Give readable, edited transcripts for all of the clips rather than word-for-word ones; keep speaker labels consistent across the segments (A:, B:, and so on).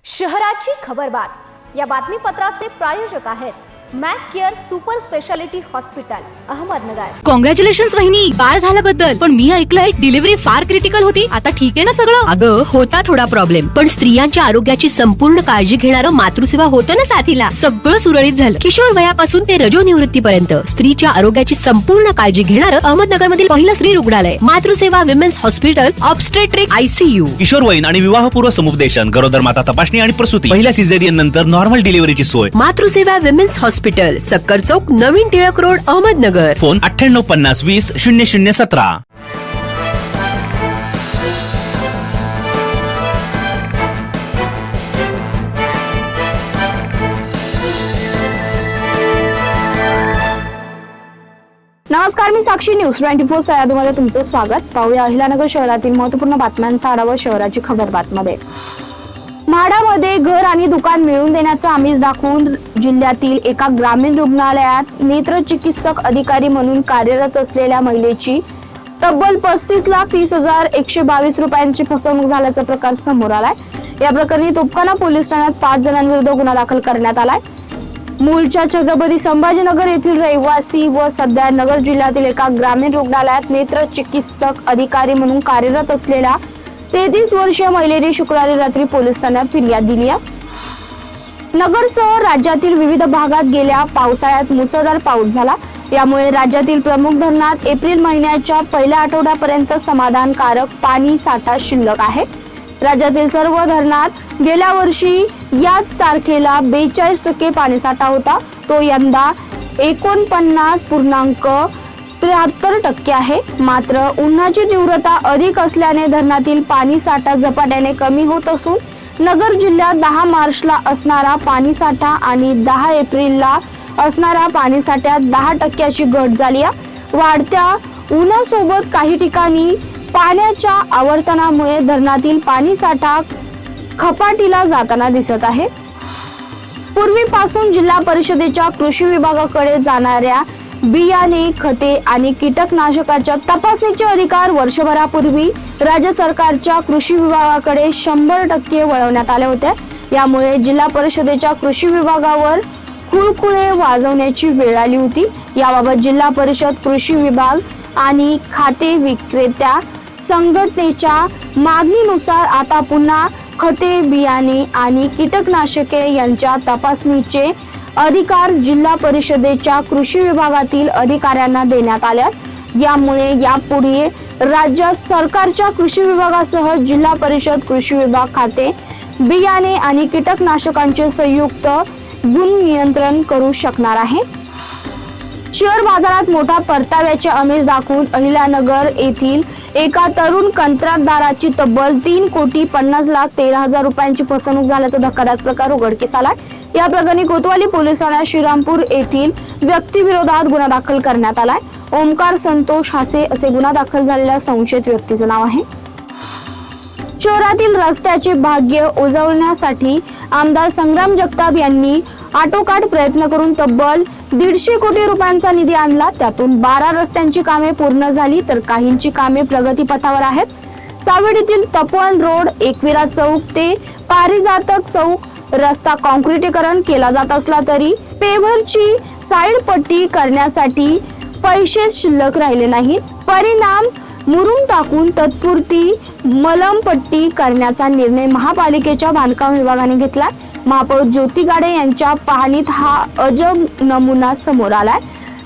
A: शहराची खबरबात या बातमीपत्राचे प्रायोजक आहेत Mac care super speciality hospital Ahmednagar.
B: Congratulations वहिनी, बाळ झाल्याबद्दल। पण मी ऐकलंय डिलिव्हरी फार क्रिटिकल होती। आता ठीक आहे ना सगळं?
C: अगं होता थोडा प्रॉब्लेम, पण स्त्रियांच्या आरोग्याची संपूर्ण काळजी घेणारं मातृसेवा होतं ना साथीला। सगळं सुरळीत झालं। किशोर वयापासून ते रजोनिवृत्तीपर्यंत स्त्रीच्या आरोग्याची संपूर्ण काळजी घेणारं अहमदनगर मधील पहिलं स्त्री रुग्णालय Matruseva women's hospital obstetric ICU।
D: किशोरवयीन आणि विवाहपूर्व समुपदेशन, गरोदर माता तपासणी आणि प्रसूती, पहिल्या सिझेरियन नंतर नॉर्मल डिलिव्हरीची सोय।
C: मातृसेवा विमेन्स हॉस्पिटल, सक्कर चौक, नवीन टिळक रोड, अहमदनगर।
D: फोन 9850 20 0017।
A: नमस्कार, मी साक्षी, न्यूज 24 सह्याद्रीमध्ये तुमचं स्वागत। पाहूया अहिल्यानगर शहरातील महत्त्वपूर्ण बातम्यांचा आढावा शहराची खबरबातमध्ये। म्हाडामध्ये घर आणि दुकान मिळवून देण्याचा आमिष दाखवून जिल्ह्यातील एका ग्रामीण रुग्णालयात नेत्र चिकित्सक अधिकारी म्हणून कार्यरत असलेल्या महिलेची तब्बल 35,30,122 रुपयांची फसवणूक झाल्याचा प्रकार समोर आलाय। या प्रकरणी तोपखाना पोलीस ठाण्यात 5 जणांविरुद्ध गुन्हा दाखल करण्यात आलाय। मूळच्या छत्रपती संभाजीनगर येथील रहिवासी व सध्या नगर जिल्ह्यातील एका ग्रामीण रुग्णालयात नेत्र चिकित्सक अधिकारी म्हणून कार्यरत असलेल्या 33 वर्षीय महिलेने शुक्रवारी रात्री पोलीस ठाण्यात फिर्याद दिली आहे। नगरसह राज्यातील विविध भागात गेल्या पावसाळ्यात मुसळधार पाऊस झाला। यामुळे राज्यातील प्रमुख धरणात एप्रिल महिन्याच्या पहिल्या आठवड्यापर्यंत समाधानकारक पाणी साठा शिल्लक आहे। राज्यातील सर्व धरणात गेल्या वर्षी याच तारखेला 42% पाणीसाठा होता, तो यंदा 49.73% आहे। मात्र उन्हाची तीव्रता अधिक असल्याने धरणातील पाणीसाठा झपाट्याने कमी होत असून नगर जिल्ह्यात 10 मार्चला असणारा पाणीसाठा आणि 10 एप्रिलला असणाऱ्या पाणीसाठ्यात 10% घट झाली आहे। वाढत्या उन्हासोबत काही ठिकाणी पाण्याच्या आवर्तनामुळे धरणातील पाणीसाठा खपाटीला जाताना दिसत आहे। पूर्वीपासून जिल्हा परिषदेच्या कृषी विभागाकडे जाणाऱ्या बियाणे, खते आणि कीटकनाशकाच्या तपासणीचे अधिकार वर्षभरापूर्वी राज्य सरकारच्या कृषी विभागाकडे 100% वळवण्यात आले होते। यामुळे जिल्हा परिषदेच्या कृषी विभागावर कुळकुळे वाजवण्याची वेळ आली होती। याबाबत जिल्हा परिषद, कृषी विभाग आणि खाते विक्रेत्या संघटनेच्या मागणीनुसार आता पुन्हा खते, बियाणे आणि कीटकनाशके यांच्या तपासणीचे अधिकार जिल्हा परिषदेच्या कृषी विभागातील अधिकाऱ्यांना देण्यात आल्यात। यामुळे यापुढे राज्य सरकारच्या कृषी विभागासह जिल्हा परिषद, कृषी विभाग खाते, बियाणे आणि कीटकनाशकांचे संयुक्त गुण नियंत्रण करू शकणार आहे। शेअर बाजारात मोठा परताव्याचे आमिष दाखवून अहिल्यानगर येथील एका तरुण कंत्राटदाराची तब्बल 3,50,13,000 रुपयांची फसवणूक झाल्याचा धक्कादायक प्रकार उघडकीस आला। या प्रकरणी कोतवाली पोलीस ठाण्यात श्रीरामपूर येथील व्यक्तीविरोधात गुन्हा दाखल करण्यात आलाय। ओमकार संतोष हासे असे गुन्हा दाखल झालेल्या संशयित व्यक्तीचे नाव आहे। शहरातील रस्त्याचे भाग्य उजळण्यासाठी आमदार संग्राम जगताप यांनी आटोकाट प्रयत्न करून तब्बल 150 कोटी रुपयांचा निधी आणला। त्यातून 12 रस्त्यांची कामे पूर्ण झाली तर काहींची कामे प्रगतीपथावर आहेत। सावेडीतील तपोवन रोड, एकविरा चौक ते पारिजातक चौक रस्ता काँक्रिटीकरण केला जात असला तरी पेव्हरची साईड पट्टी करण्यासाठी पैसे शिल्लक राहिले नाहीत। परिणाम मुरुम टाकून तात्पुरती मलमपट्टी करण्याचा निर्णय महापालिकेच्या बांधकाम विभागाने घेतला। महापौर ज्योती गाडे यांच्या पाहणीत हा अजब नमुना समोर आलाय।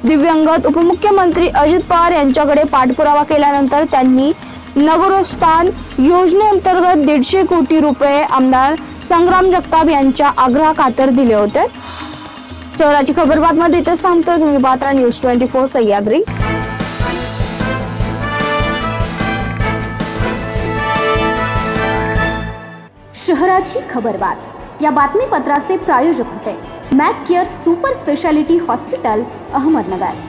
A: दिव्यांगत उपमुख्यमंत्री अजित पवार यांच्याकडे पाठपुरावा केल्यानंतर त्यांनी नगरोत्थान योजनेअंतर्गत 150 कोटी रुपये आमदार संग्राम जगताप यांच्या आग्रहाखातर दिले होते। शहराची खबरबातमध्ये इथेच थांबतोय। तुम्ही पाहत राहा न्यूज 24 सह्याद्री। शहराची खबरबात या बातमीपत्राचे प्रायोजक होते Mac care super speciality hospital Ahmednagar.